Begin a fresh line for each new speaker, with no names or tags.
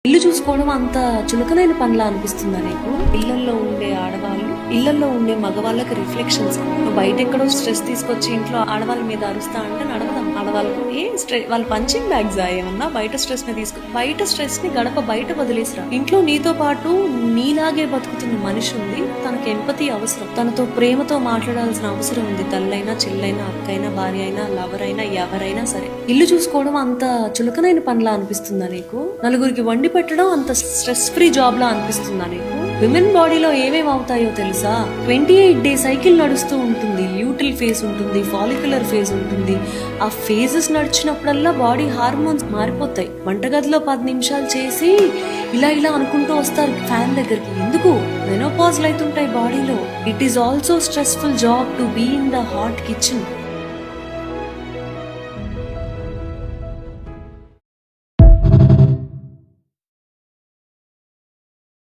ఇల్లు చూసుకోవడం అంత చులకనైన పనిలా అనిపిస్తుందా నీకు? ఇళ్లలో ఉండే ఆడవాళ్ళు, ఇళ్లలో ఉండే మగవాళ్ళకి రిఫ్లెక్షన్స్. నువ్వు బయట ఎక్కడో స్ట్రెస్ తీసుకొచ్చి ఇంట్లో ఆడవాళ్ళ మీద అరుస్తా అంటే నడవదాం. ఆడవాళ్ళకు వాళ్ళ పంచింగ్ బ్యాగ్స్ ఏమన్నా బయట స్ట్రెస్ ని బయట స్ట్రెస్ ని గడప బయట వదిలేసిరా. ఇంట్లో నీతో పాటు నీలాగే బతుకుతున్న మనిషి ఉంది, తనకి ఎంపతి అవసరం, తనతో ప్రేమతో మాట్లాడాల్సిన అవసరం ఉంది. తల్లైనా, చెల్లైనా, అక్కైనా, భార్య అయినా, లవర్ అయినా, ఎవరైనా సరే. ఇల్లు చూసుకోవడం అంత చులకనైన పనిలా అనిపిస్తుందా నీకు? నలుగురికి వండి పెట్టడం అంత స్ట్రెస్ ఫ్రీ జాబ్ లా అనిపిస్తుందా నీకు? విమెన్ బాడీలో ఏమేమి అవుతాయో తెలుసా? 28 డే సైకిల్ నడుస్తూ ఉంటుంది, ల్యూటిల్ ఫేజ్ ఉంటుంది, ఫాలిక్యులర్ ఫేజ్ ఉంటుంది. ఆ ఫేజెస్ నడిచినప్పుడల్లా బాడీ హార్మోన్స్ మారిపోతాయి. వంటగదిలో 10 నిమిషాలు చేసి ఇలా అనుకుంటూ వస్తారు ఫ్యాన్ దగ్గరికి. ఎందుకు? మెనోపాజ్ అవుతుంటాయి బాడీలో. It is also stressful job to be in the hot kitchen.